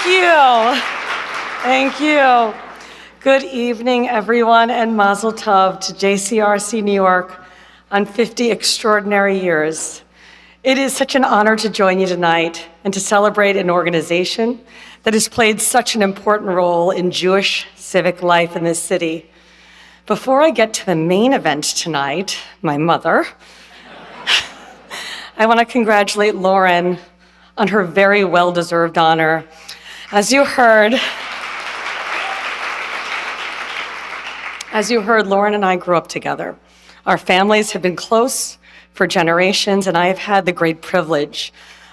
Thank you. Thank you. Good evening, everyone, and Mazel Tov to JCRC New York on 50 extraordinary years. It is such an honor to join you tonight and to celebrate an organization that has played such an important role in Jewish civic life in this city. Before I get to the main event tonight, my mother, I want to congratulate Lauren on her very well-deserved honor. As you heard, Lauren and I grew up together. Our families have been close for generations, and I have had the great privilege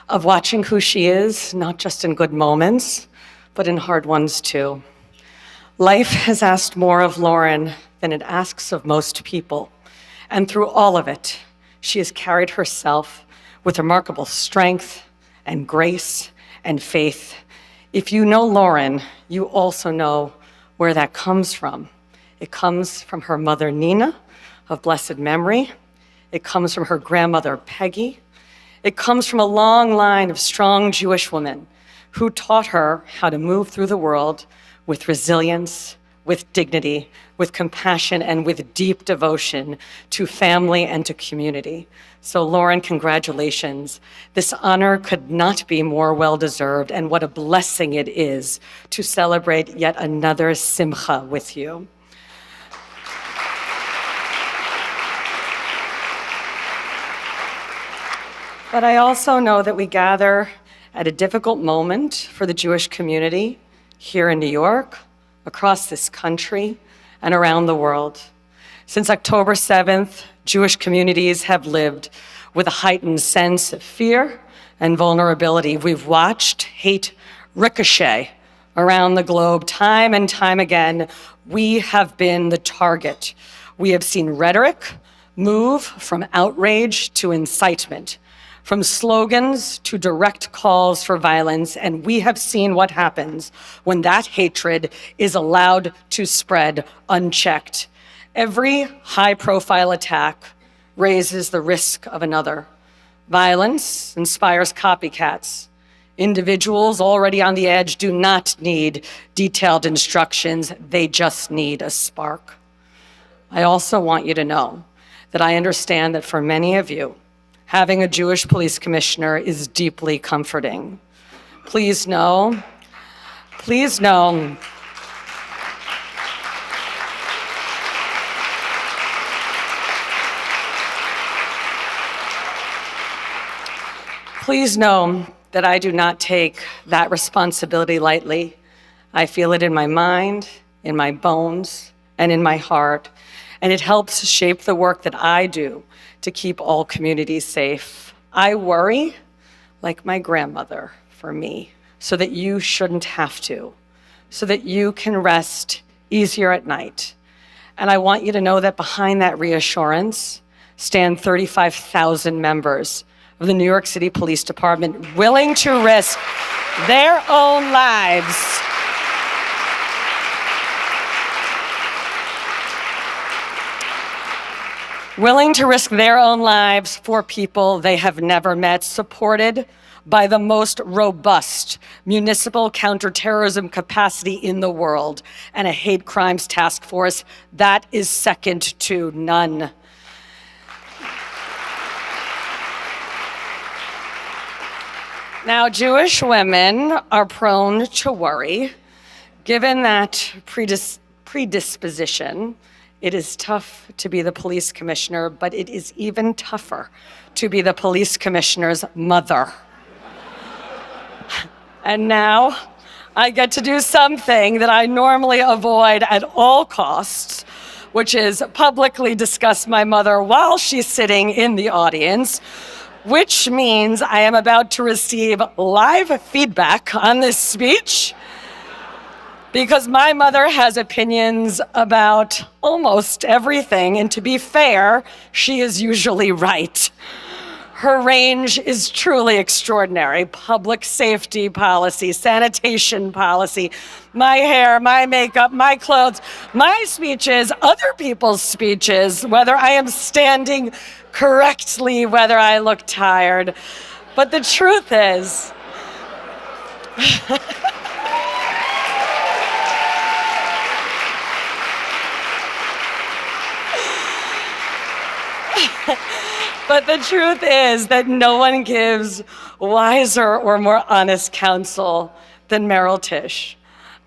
of watching who she is, not just in good moments, but in hard ones too. Life has asked more of Lauren than it asks of most people, and through all of it, she has carried herself with remarkable strength and grace and faith. If you know Lauren, you also know where that comes from. It comes from her mother, Nina, of blessed memory. It comes from her grandmother, Peggy. It comes from a long line of strong Jewish women who taught her how to move through the world with resilience, with dignity, with compassion, and with deep devotion to family and to community. So Lauren, congratulations. This honor could not be more well-deserved, and what a blessing it is to celebrate yet another simcha with you. But I also know that we gather at a difficult moment for the Jewish community here in New York, across this country, and around the world. Since October 7th, Jewish communities have lived with a heightened sense of fear and vulnerability. We've watched hate ricochet around the globe time and time again. We have been the target. We have seen rhetoric move from outrage to incitement, from slogans to direct calls for violence, and we have seen what happens when that hatred is allowed to spread unchecked. Every high-profile attack raises the risk of another. Violence inspires copycats. Individuals already on the edge do not need detailed instructions, they just need a spark. I also want you to know that I understand that for many of you, having a Jewish police commissioner is deeply comforting. Please know, please know, please know that I do not take that responsibility lightly. I feel it in my mind, in my bones, and in my heart, and it helps shape the work that I do to keep all communities safe. I worry, like my grandmother, for me, so that you shouldn't have to, so that you can rest easier at night. And I want you to know that behind that reassurance stand 35,000 members of the New York City Police Department willing to risk their own lives for people they have never met, supported by the most robust municipal counterterrorism capacity in the world and a hate crimes task force that is second to none. Now, Jewish women are prone to worry. Given that predisposition, it is tough to be the police commissioner, but it is even tougher to be the police commissioner's mother. And now I get to do something that I normally avoid at all costs, which is publicly discuss my mother while she's sitting in the audience, which means I am about to receive live feedback on this speech, because my mother has opinions about almost everything, and to be fair, she is usually right. Her range is truly extraordinary. Public safety policy, sanitation policy, my hair, my makeup, my clothes, my speeches, other people's speeches, whether I am standing correctly, whether I look tired. But the truth is, But the truth is that no one gives wiser or more honest counsel than Meryl Tisch.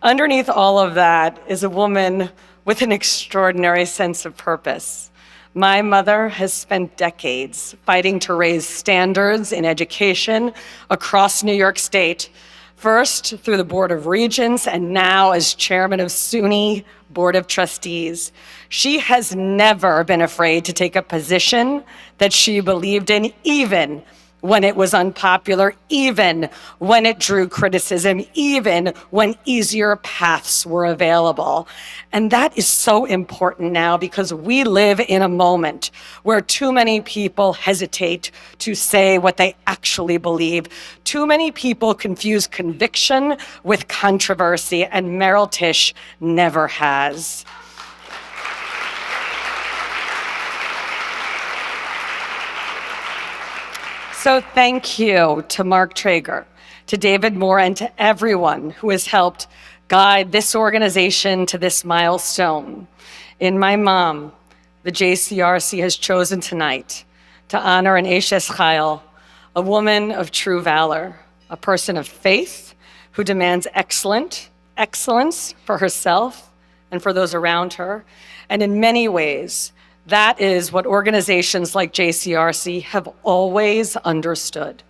Underneath all of that is a woman with an extraordinary sense of purpose. My mother has spent decades fighting to raise standards in education across New York State, first through the Board of Regents and now as chairman of SUNY Board of Trustees. She has never been afraid to take a position that she believed in, even when it was unpopular, even when it drew criticism, even when easier paths were available. And that is so important now because we live in a moment where too many people hesitate to say what they actually believe. Too many people confuse conviction with controversy, and Meryl Tisch never has. So thank you to Mark Traeger, to David Moore, and to everyone who has helped guide this organization to this milestone. In my mom, the JCRC has chosen tonight to honor an Eshes Chayil, a woman of true valor, a person of faith who demands excellence for herself and for those around her. And in many ways, that is what organizations like JCRC have always understood,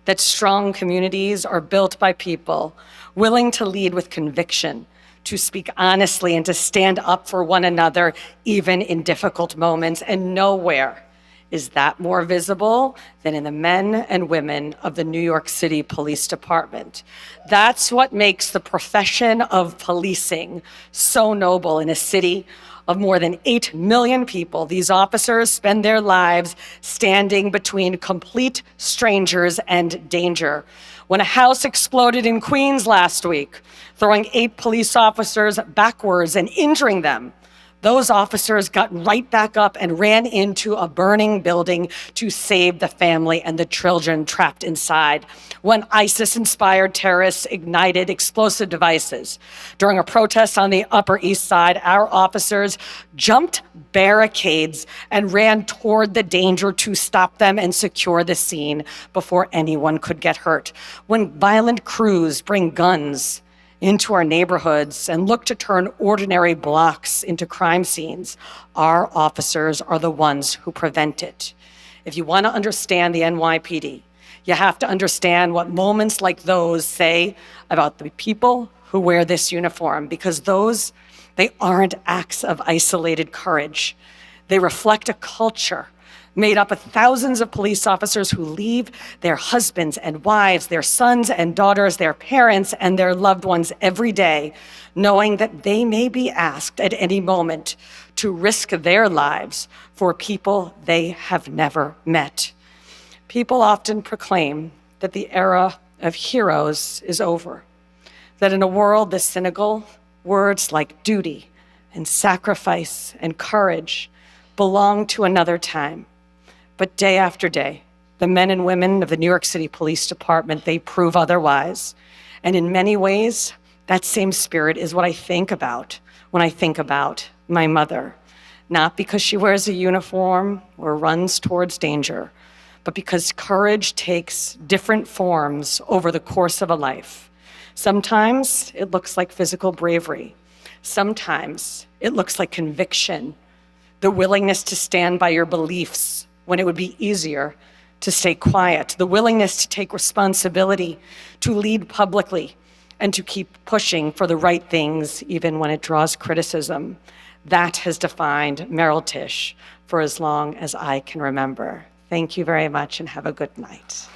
that strong communities are built by people willing to lead with conviction, to speak honestly, and to stand up for one another, even in difficult moments. And nowhere is that more visible than in the men and women of the New York City Police Department. That's what makes the profession of policing so noble in a city of more than 8 million people. These officers spend their lives standing between complete strangers and danger. When a house exploded in Queens last week, throwing 8 police officers backwards and injuring them, those officers got right back up and ran into a burning building to save the family and the children trapped inside. When ISIS-inspired terrorists ignited explosive devices during a protest on the Upper East Side, our officers jumped barricades and ran toward the danger to stop them and secure the scene before anyone could get hurt. When violent crews bring guns into our neighborhoods and look to turn ordinary blocks into crime scenes, our officers are the ones who prevent it. If you want to understand the NYPD, you have to understand what moments like those say about the people who wear this uniform, because they aren't acts of isolated courage. They reflect a culture made up of thousands of police officers who leave their husbands and wives, their sons and daughters, their parents and their loved ones every day, knowing that they may be asked at any moment to risk their lives for people they have never met. People often proclaim that the era of heroes is over, that in a world this cynical, words like duty and sacrifice and courage belong to another time. But day after day, the men and women of the New York City Police Department, they prove otherwise. And in many ways, that same spirit is what I think about when I think about my mother. Not because she wears a uniform or runs towards danger, but because courage takes different forms over the course of a life. Sometimes it looks like physical bravery. Sometimes it looks like conviction, the willingness to stand by your beliefs when it would be easier to stay quiet, the willingness to take responsibility, to lead publicly, and to keep pushing for the right things even when it draws criticism. That has defined Meryl Tisch for as long as I can remember. Thank you very much and have a good night.